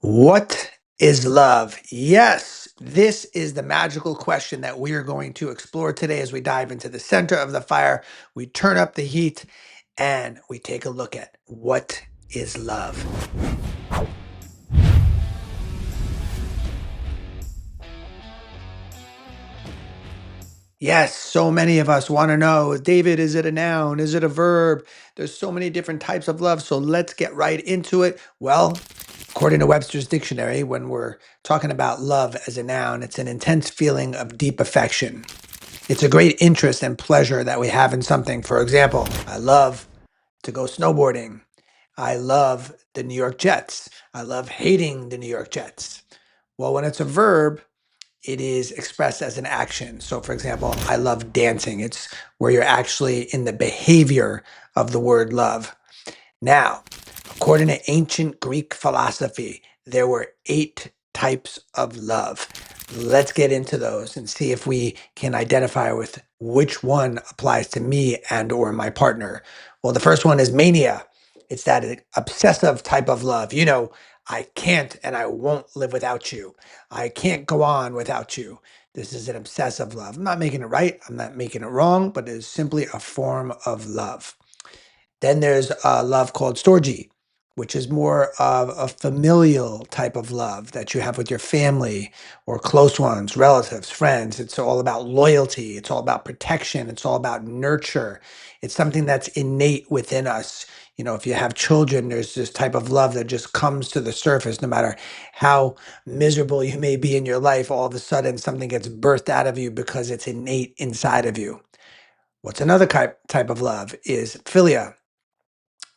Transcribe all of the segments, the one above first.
What is love? Yes, this is the magical question that we are going to explore today as we dive into the center of the fire. We turn up the heat and we take a look at what is love. Yes, so many of us want to know, David, is it a noun? Is it a verb? There's so many different types of love. So let's get right into it. Well, according to Webster's dictionary, when we're talking about love as a noun, it's an intense feeling of deep affection. It's a great interest and pleasure that we have in something. For example, I love to go snowboarding. I love the New York Jets. I love hating the New York Jets. Well, when it's a verb, it is expressed as an action. So, for example, I love dancing. It's where you're actually in the behavior of the word love. Now, according to ancient Greek philosophy, there were 8 types of love. Let's get into those and see if we can identify with which one applies to me and or my partner. Well, the first one is mania. It's that obsessive type of love. I can't and I won't live without you. I can't go on without you. This is an obsessive love. I'm not making it right. I'm not making it wrong, but it is simply a form of love. Then there's a love called storagey, which is more of a familial type of love that you have with your family or close ones, relatives, friends. It's all about loyalty. It's all about protection. It's all about nurture. It's something that's innate within us. If you have children, there's this type of love that just comes to the surface. No matter how miserable you may be in your life, all of a sudden something gets birthed out of you because it's innate inside of you. What's another type of love is philia.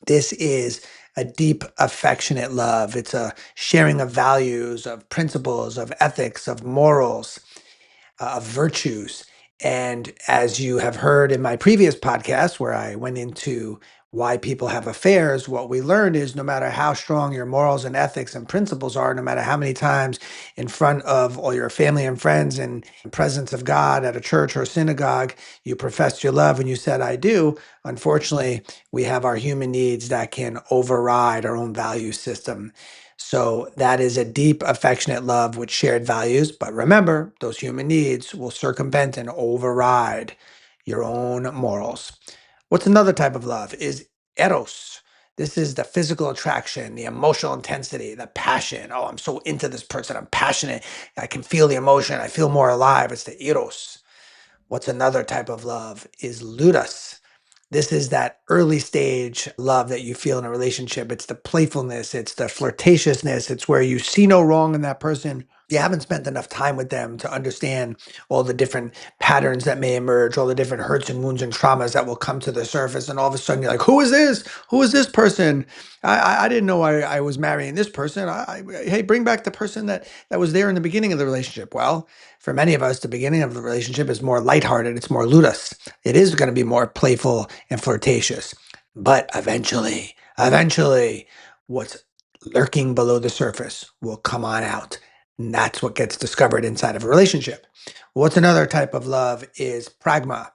This is a deep, affectionate love. It's a sharing of values, of principles, of ethics, of morals, of virtues. And as you have heard in my previous podcast, where I went into why people have affairs, what we learned is no matter how strong your morals and ethics and principles are, no matter how many times in front of all your family and friends and presence of God at a church or synagogue, you professed your love and you said, I do. Unfortunately, we have our human needs that can override our own value system. So that is a deep, affectionate love with shared values. But remember, those human needs will circumvent and override your own morals. What's another type of love is eros. This is the physical attraction, the emotional intensity, the passion. Oh, I'm so into this person. I'm passionate. I can feel the emotion. I feel more alive. It's the eros. What's another type of love is ludus. This is that early stage love that you feel in a relationship. It's the playfulness, it's the flirtatiousness, it's where you see no wrong in that person. You haven't spent enough time with them to understand all the different patterns that may emerge, all the different hurts and wounds and traumas that will come to the surface. And all of a sudden you're like, who is this? Who is this person? I didn't know I was marrying this person. Hey, bring back the person that was there in the beginning of the relationship. Well, for many of us, the beginning of the relationship is more lighthearted. It's more ludus. It is going to be more playful and flirtatious. But eventually, what's lurking below the surface will come on out. And that's what gets discovered inside of a relationship. What's another type of love is pragma.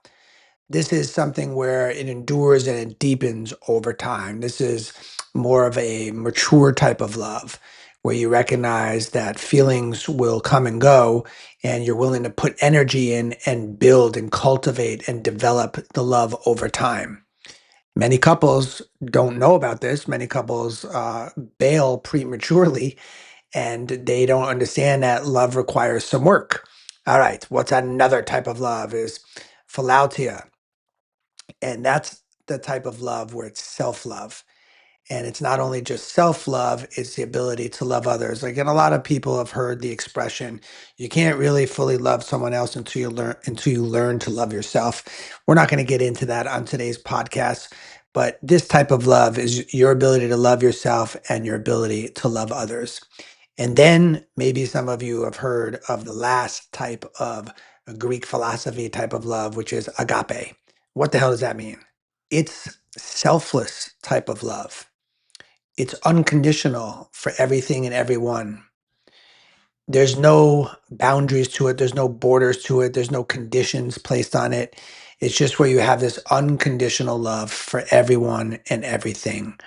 This is something where it endures and it deepens over time. This is more of a mature type of love where you recognize that feelings will come and go and you're willing to put energy in and build and cultivate and develop the love over time. Many couples don't know about this. Many couples bail prematurely and they don't understand that love requires some work. All right, what's another type of love is philautia. And that's the type of love where it's self-love. And it's not only just self-love, it's the ability to love others. Like, and a lot of people have heard the expression, you can't really fully love someone else until you learn to love yourself. We're not going to get into that on today's podcast, but this type of love is your ability to love yourself and your ability to love others. And then maybe some of you have heard of the last type of Greek philosophy type of love, which is agape. What the hell does that mean? It's selfless type of love. It's unconditional for everything and everyone. There's no boundaries to it. There's no borders to it. There's no conditions placed on it. It's just where you have this unconditional love for everyone and everything.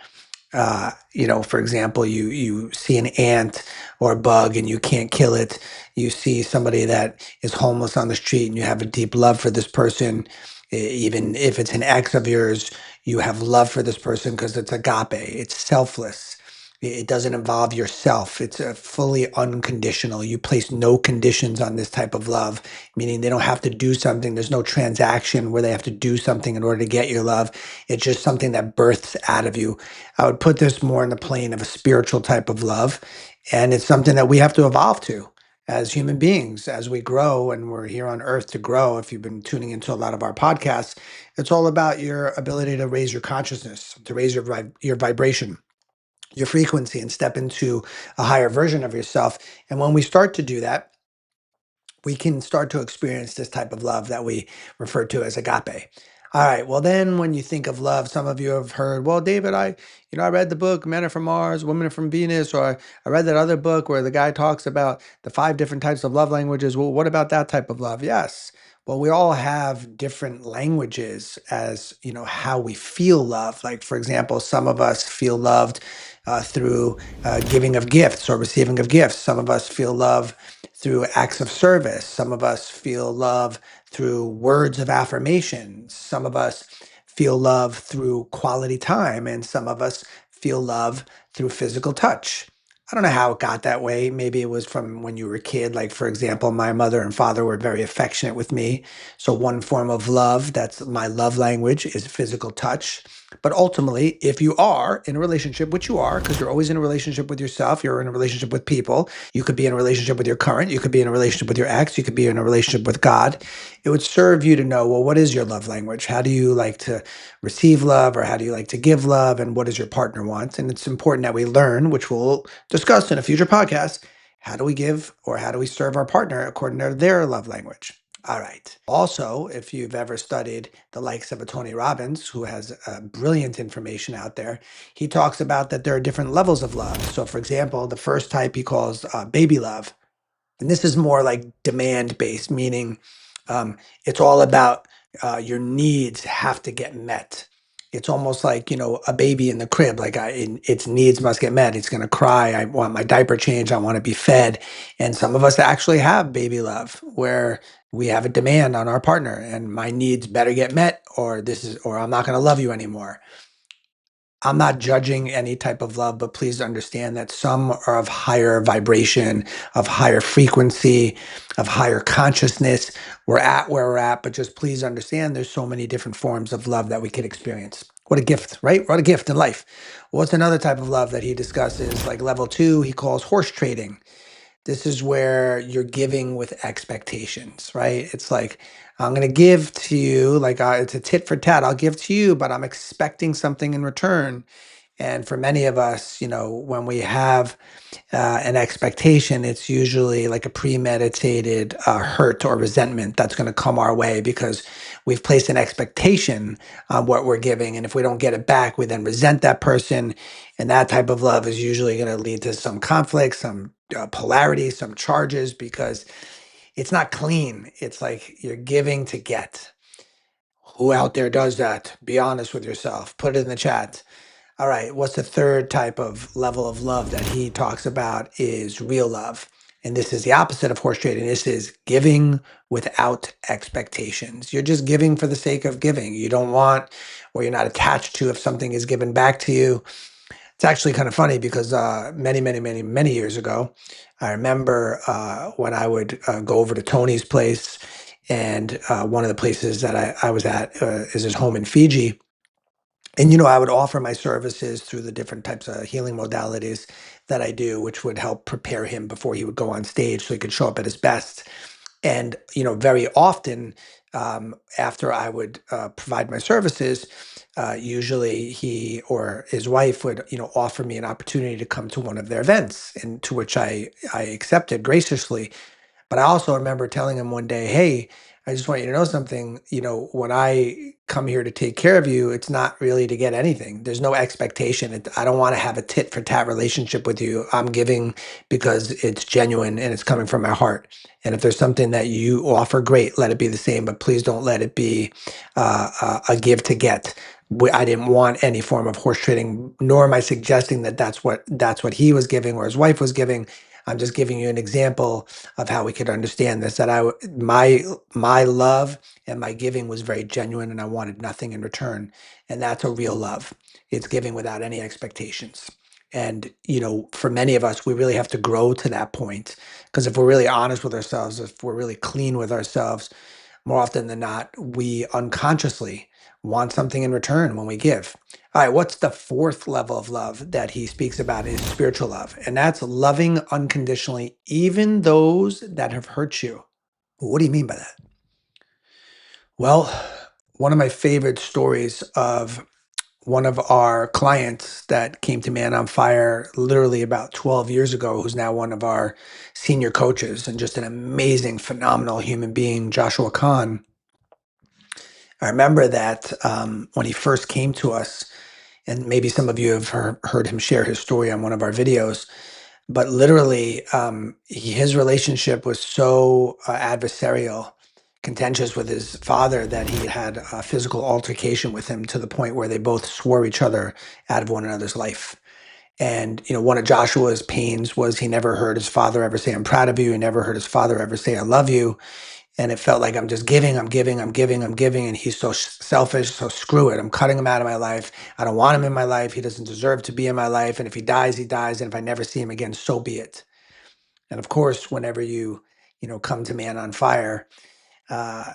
For example, you see an ant or a bug and you can't kill it. You see somebody that is homeless on the street and you have a deep love for this person. Even if it's an ex of yours, you have love for this person because it's agape. It's selfless. It doesn't involve yourself. It's a fully unconditional. You place no conditions on this type of love, meaning they don't have to do something. There's no transaction where they have to do something in order to get your love. It's just something that births out of you. I would put this more in the plane of a spiritual type of love. And it's something that we have to evolve to as human beings, as we grow, and we're here on earth to grow. If you've been tuning into a lot of our podcasts, it's all about your ability to raise your consciousness, to raise your vibration, your frequency, and step into a higher version of yourself. And when we start to do that, we can start to experience this type of love that we refer to as agape. All right. Well, then when you think of love, some of you have heard, well, David, I read the book Men Are From Mars, Women Are From Venus, or I read that other book where the guy talks about the 5 different types of love languages. Well, what about that type of love? Yes. Well, we all have different languages as, how we feel love. Like, for example, some of us feel loved through giving of gifts or receiving of gifts. Some of us feel love through acts of service. Some of us feel love through words of affirmation. Some of us feel love through quality time. And some of us feel love through physical touch. I don't know how it got that way. Maybe it was from when you were a kid. Like, for example, my mother and father were very affectionate with me. So, one form of love, that's my love language, is physical touch. But ultimately, if you are in a relationship, which you are, because you're always in a relationship with yourself, you're in a relationship with people, you could be in a relationship with your current, you could be in a relationship with your ex, you could be in a relationship with God. It would serve you to know, well, what is your love language? How do you like to receive love, or how do you like to give love? And what does your partner want? And it's important that we learn, which we'll discuss in a future podcast, how do we give or how do we serve our partner according to their love language? All right. Also, if you've ever studied the likes of a Tony Robbins, who has brilliant information out there, he talks about that there are different levels of love. So, for example, the first type he calls baby love. And this is more like demand based, meaning it's all about your needs have to get met. It's almost like, a baby in the crib, like its needs must get met. It's going to cry. I want my diaper changed. I want to be fed. And some of us actually have baby love where we have a demand on our partner and my needs better get met, or I'm not going to love you anymore. I'm not judging any type of love, but please understand that some are of higher vibration, of higher frequency, of higher consciousness. We're at where we're at, but just please understand there's so many different forms of love that we could experience. What a gift, right? What a gift in life. What's another type of love that he discusses? Like level 2, he calls horse trading. This is where you're giving with expectations, right? It's like, I'm going to give to you, like it's a tit for tat. I'll give to you, but I'm expecting something in return. And for many of us, when we have an expectation, it's usually like a premeditated hurt or resentment that's going to come our way because we've placed an expectation on what we're giving. And if we don't get it back, we then resent that person. And that type of love is usually going to lead to some conflict, some polarity, some charges, because it's not clean. It's like you're giving to get. Who out there does that? Be honest with yourself. Put it in the chat. All right, what's the third type of level of love that he talks about is real love. And this is the opposite of horse trading. This is giving without expectations. You're just giving for the sake of giving. You don't want, or you're not attached to if something is given back to you. It's actually kind of funny because many, many, many, many years ago, I remember when I would go over to Tony's place, and one of the places that I was at is his home in Fiji. And, I would offer my services through the different types of healing modalities that I do, which would help prepare him before he would go on stage so he could show up at his best. And, very often after I would provide my services, usually he or his wife would, offer me an opportunity to come to one of their events, and to which I accepted graciously. But I also remember telling him one day, hey, I just want you to know something. When I come here to take care of you, it's not really to get anything. There's no expectation. I don't want to have a tit for tat relationship with you. I'm giving because it's genuine and it's coming from my heart. And if there's something that you offer, great, let it be the same. But please don't let it be a give to get. I didn't want any form of horse trading, nor am I suggesting that that's what he was giving or his wife was giving. I'm just giving you an example of how we could understand this. That my love and my giving was very genuine, and I wanted nothing in return, and that's a real love. It's giving without any expectations. And for many of us, we really have to grow to that point, because if we're really honest with ourselves, if we're really clean with ourselves, more often than not, we unconsciously want something in return when we give. All right, what's the fourth level of love that he speaks about is spiritual love. And that's loving unconditionally, even those that have hurt you. What do you mean by that? Well, one of my favorite stories of one of our clients that came to Man on Fire literally about 12 years ago, who's now one of our senior coaches and just an amazing, phenomenal human being, Joshua Kahn. I remember that when he first came to us, and maybe some of you have heard him share his story on one of our videos, but literally his relationship was so adversarial, contentious with his father, that he had a physical altercation with him to the point where they both swore each other out of one another's life. And one of Joshua's pains was he never heard his father ever say, "I'm proud of you." He never heard his father ever say, "I love you." And it felt like I'm just giving, I'm giving, I'm giving, I'm giving. And he's so selfish. So screw it. I'm cutting him out of my life. I don't want him in my life. He doesn't deserve to be in my life. And if he dies, he dies. And if I never see him again, so be it. And of course, whenever you come to Man on Fire,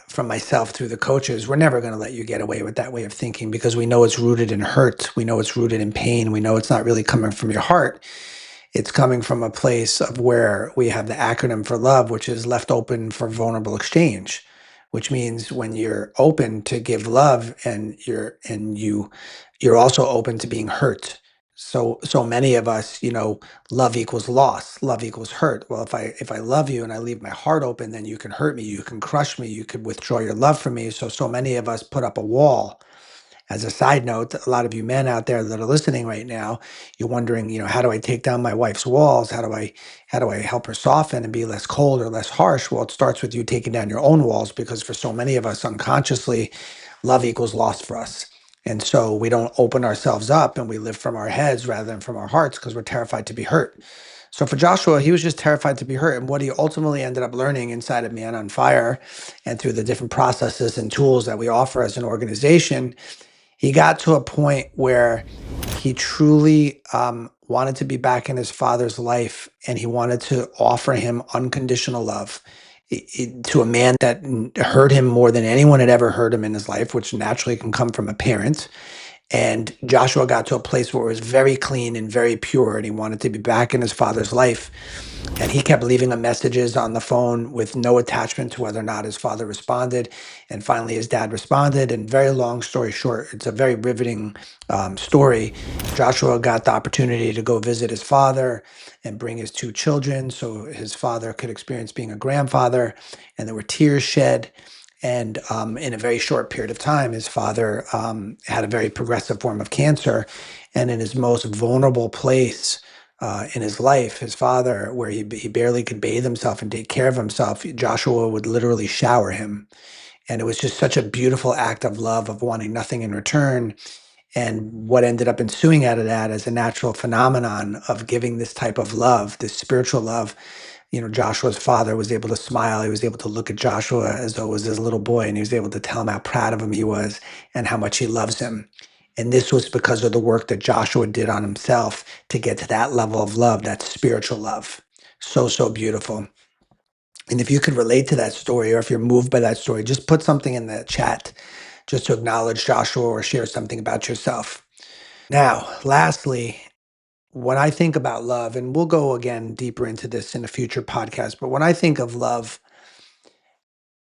from myself through the coaches, we're never going to let you get away with that way of thinking, because we know it's rooted in hurt. We know it's rooted in pain. We know it's not really coming from your heart. It's coming from a place of where we have the acronym for love, which is left open for vulnerable exchange, which means when you're open to give love, and you're also open to being hurt. So many of us, love equals loss, love equals hurt. Well, if I love you and I leave my heart open, then you can hurt me, you can crush me, you could withdraw your love from me. So many of us put up a wall. As a side note, a lot of you men out there that are listening right now, you're wondering, how do I take down my wife's walls? How do I help her soften and be less cold or less harsh? Well, it starts with you taking down your own walls, because for so many of us unconsciously, love equals loss for us. And so we don't open ourselves up, and we live from our heads rather than from our hearts, because we're terrified to be hurt. So for Joshua, he was just terrified to be hurt. And what he ultimately ended up learning inside of Man on Fire, and through the different processes and tools that we offer as an organization, he got to a point where he truly wanted to be back in his father's life, and he wanted to offer him unconditional love, to a man that hurt him more than anyone had ever hurt him in his life, which naturally can come from a parent. And Joshua got to a place where it was very clean and very pure, and he wanted to be back in his father's life. And he kept leaving him messages on the phone with no attachment to whether or not his father responded. And finally, his dad responded. And very long story short, it's a very riveting story. Joshua got the opportunity to go visit his father and bring his two children so his father could experience being a grandfather. And there were tears shed. And in a very short period of time, his father had a very progressive form of cancer. And in his most vulnerable place in his life, his father, where he barely could bathe himself and take care of himself, Joshua would literally shower him. And it was just such a beautiful act of love, of wanting nothing in return. And what ended up ensuing out of that as a natural phenomenon of giving this type of love, this spiritual love, Joshua's father was able to smile. He was able to look at Joshua as though it was his little boy, and he was able to tell him how proud of him he was and how much he loves him. And this was because of the work that Joshua did on himself to get to that level of love, that spiritual love. So, so beautiful. And if you could relate to that story, or if you're moved by that story, just put something in the chat just to acknowledge Joshua, or share something about yourself. Now, lastly, when I think about love, and we'll go again deeper into this in a future podcast, but when I think of love,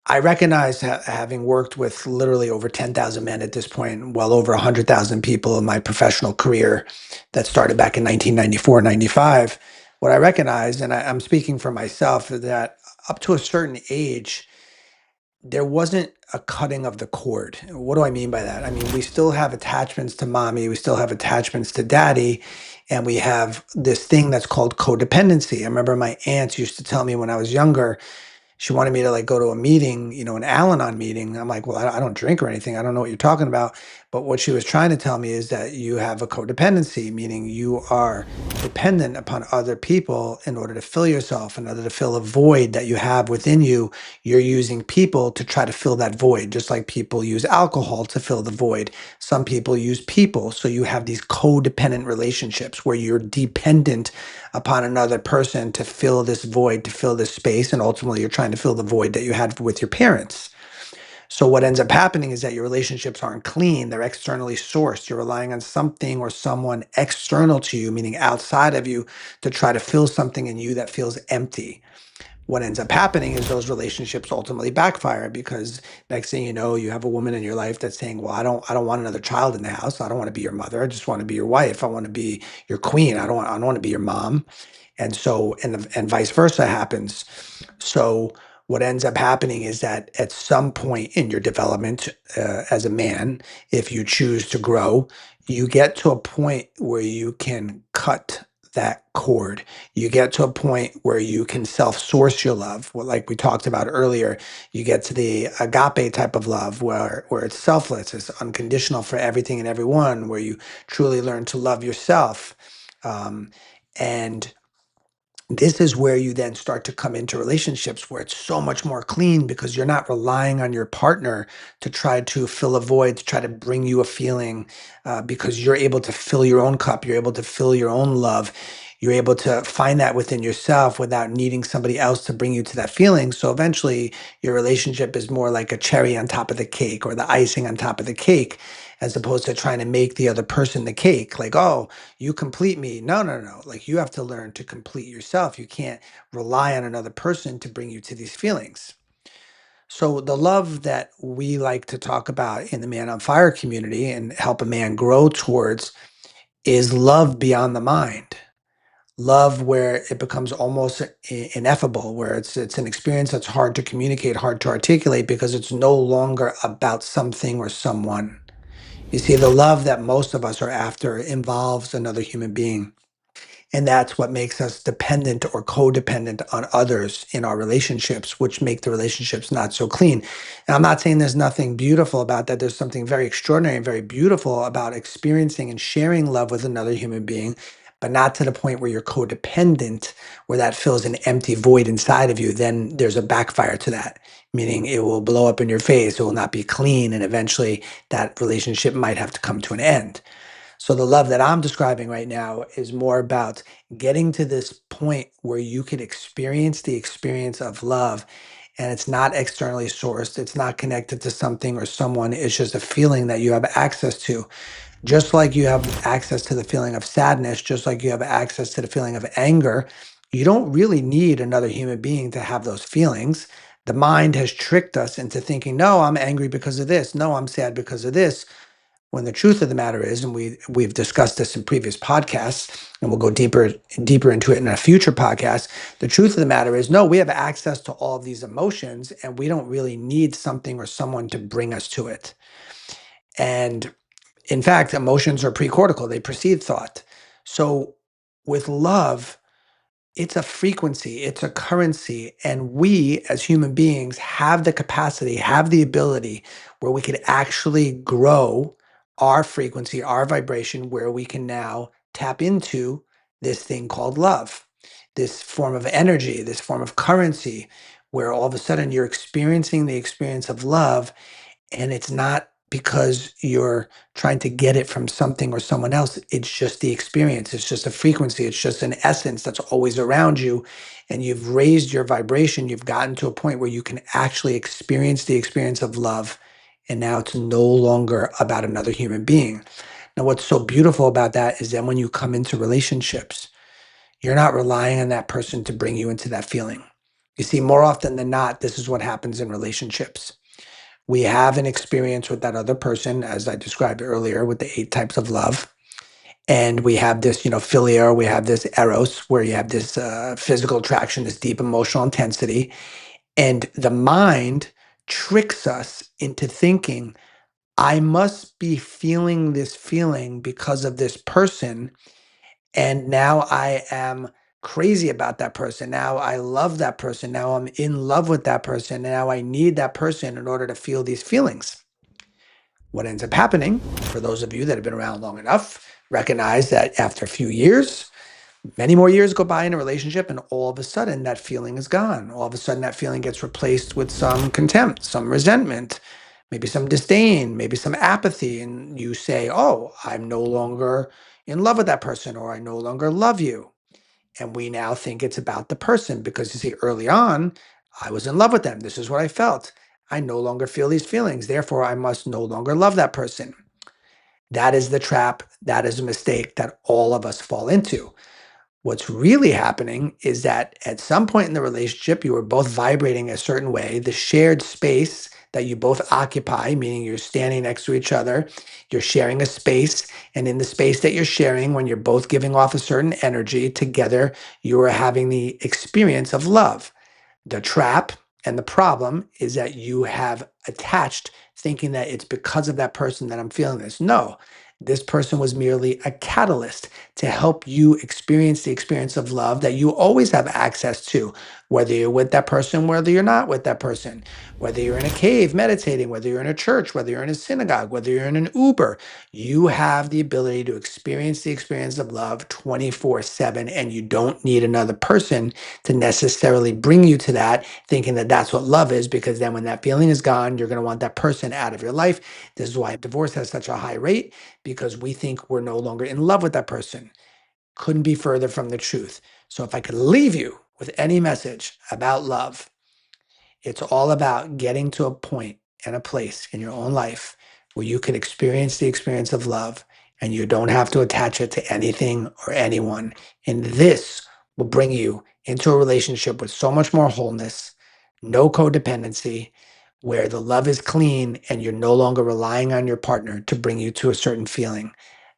I recognize, having worked with literally over 10,000 men at this point, well over 100,000 people in my professional career that started back in 1994, 95. What I recognize, and I'm speaking for myself, is that up to a certain age, there wasn't a cutting of the cord. What do I mean by that? I mean, we still have attachments to mommy, we still have attachments to daddy, and we have this thing that's called codependency. I remember my aunts used to tell me when I was younger, she wanted me to like go to a meeting, an Al-Anon meeting. I'm like, well, I don't drink or anything. I don't know what you're talking about. But what she was trying to tell me is that you have a codependency, meaning you are dependent upon other people in order to fill yourself, in order to fill a void that you have within you. You're using people to try to fill that void, just like people use alcohol to fill the void. Some people use people. So you have these codependent relationships where you're dependent upon another person to fill this void, to fill this space. And ultimately, you're trying to fill the void that you had with your parents. So what ends up happening is that your relationships aren't clean. They're externally sourced. You're relying on something or someone external to you, meaning outside of you, to try to fill something in you that feels empty. What ends up happening is those relationships ultimately backfire because next thing you know, you have a woman in your life that's saying, "Well, I don't want another child in the house. I don't want to be your mother. I just want to be your wife. I want to be your queen. I don't want to be your mom." And so and vice versa happens. So what ends up happening is that at some point in your development as a man, if you choose to grow, you get to a point where you can cut that cord. You get to a point where you can self-source your love. Well, like we talked about earlier, you get to the agape type of love where it's selfless, it's unconditional for everything and everyone, where you truly learn to love yourself. And this is where you then start to come into relationships where it's so much more clean because you're not relying on your partner to try to fill a void, to try to bring you a feeling, because you're able to fill your own cup, you're able to fill your own love, you're able to find that within yourself without needing somebody else to bring you to that feeling. So eventually your relationship is more like a cherry on top of the cake or the icing on top of the cake, as opposed to trying to make the other person the cake. Like, oh, you complete me. No, no, no. Like you have to learn to complete yourself. You can't rely on another person to bring you to these feelings. So the love that we like to talk about in the Man on Fire community and help a man grow towards is love beyond the mind. Love where it becomes almost ineffable, where it's an experience that's hard to communicate, hard to articulate because it's no longer about something or someone. You see, the love that most of us are after involves another human being. And that's what makes us dependent or codependent on others in our relationships, which make the relationships not so clean. And I'm not saying there's nothing beautiful about that. There's something very extraordinary and very beautiful about experiencing and sharing love with another human being, but not to the point where you're codependent, where that fills an empty void inside of you. Then there's a backfire to that, meaning it will blow up in your face. It will not be clean. And eventually that relationship might have to come to an end. So the love that I'm describing right now is more about getting to this point where you can experience the experience of love and it's not externally sourced. It's not connected to something or someone. It's just a feeling that you have access to. Just like you have access to the feeling of sadness, just like you have access to the feeling of anger, you don't really need another human being to have those feelings. The mind has tricked us into thinking, no, I'm angry because of this. No, I'm sad because of this, when the truth of the matter is, and we've discussed this in previous podcasts, and we'll go deeper into it in a future podcast. The truth of the matter is, no, we have access to all of these emotions, and we don't really need something or someone to bring us to it. And in fact, emotions are pre-cortical; they precede thought. So, with love, it's a frequency, it's a currency. And we as human beings have the capacity, have the ability where we could actually grow our frequency, our vibration, where we can now tap into this thing called love, this form of energy, this form of currency, where all of a sudden you're experiencing the experience of love, and it's not because you're trying to get it from something or someone else. It's just the experience. It's just a frequency. It's just an essence that's always around you. And you've raised your vibration. You've gotten to a point where you can actually experience the experience of love. And now it's no longer about another human being. Now, what's so beautiful about that is then when you come into relationships, you're not relying on that person to bring you into that feeling. You see, more often than not, this is what happens in relationships. We have an experience with that other person, as I described earlier, with the 8 types of love. And we have this, philia, we have this eros, where you have this physical attraction, this deep emotional intensity. And the mind tricks us into thinking, I must be feeling this feeling because of this person. And now I am crazy about that person. Now I love that person. Now I'm in love with that person. Now I need that person in order to feel these feelings. What ends up happening, for those of you that have been around long enough, recognize that after a few years, many more years go by in a relationship, and all of a sudden that feeling is gone. All of a sudden that feeling gets replaced with some contempt, some resentment, maybe some disdain, maybe some apathy. And you say, oh, I'm no longer in love with that person, or I no longer love you. And we now think it's about the person because you see, early on, I was in love with them. This is what I felt. I no longer feel these feelings. Therefore, I must no longer love that person. That is the trap. That is a mistake that all of us fall into. What's really happening is that at some point in the relationship, you were both vibrating a certain way. The shared space that you both occupy, meaning you're standing next to each other, you're sharing a space. And in the space that you're sharing, when you're both giving off a certain energy together, you are having the experience of love. The trap and the problem is that you have attached thinking that it's because of that person that I'm feeling this. No, this person was merely a catalyst to help you experience the experience of love that you always have access to, whether you're with that person, whether you're not with that person, whether you're in a cave meditating, whether you're in a church, whether you're in a synagogue, whether you're in an Uber. You have the ability to experience the experience of love 24/7, and you don't need another person to necessarily bring you to that, thinking that that's what love is, because then when that feeling is gone, you're going to want that person out of your life. This is why divorce has such a high rate, because we think we're no longer in love with that person. Couldn't be further from the truth. So if I could leave you with any message about love, it's all about getting to a point and a place in your own life where you can experience the experience of love and you don't have to attach it to anything or anyone. And this will bring you into a relationship with so much more wholeness, no codependency, where the love is clean and you're no longer relying on your partner to bring you to a certain feeling.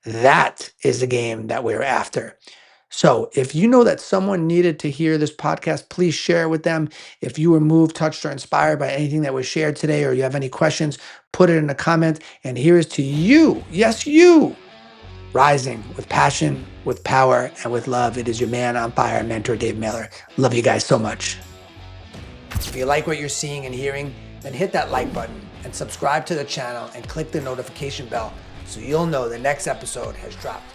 That is the game that we're after. So if you know that someone needed to hear this podcast, please share it with them. If you were moved, touched, or inspired by anything that was shared today, or you have any questions, put it in a comment. And here's to you, yes, you, rising with passion, with power, and with love. It is your man on fire, mentor Dave Miller. Love you guys so much. If you like what you're seeing and hearing, then hit that like button and subscribe to the channel and click the notification bell so you'll know the next episode has dropped.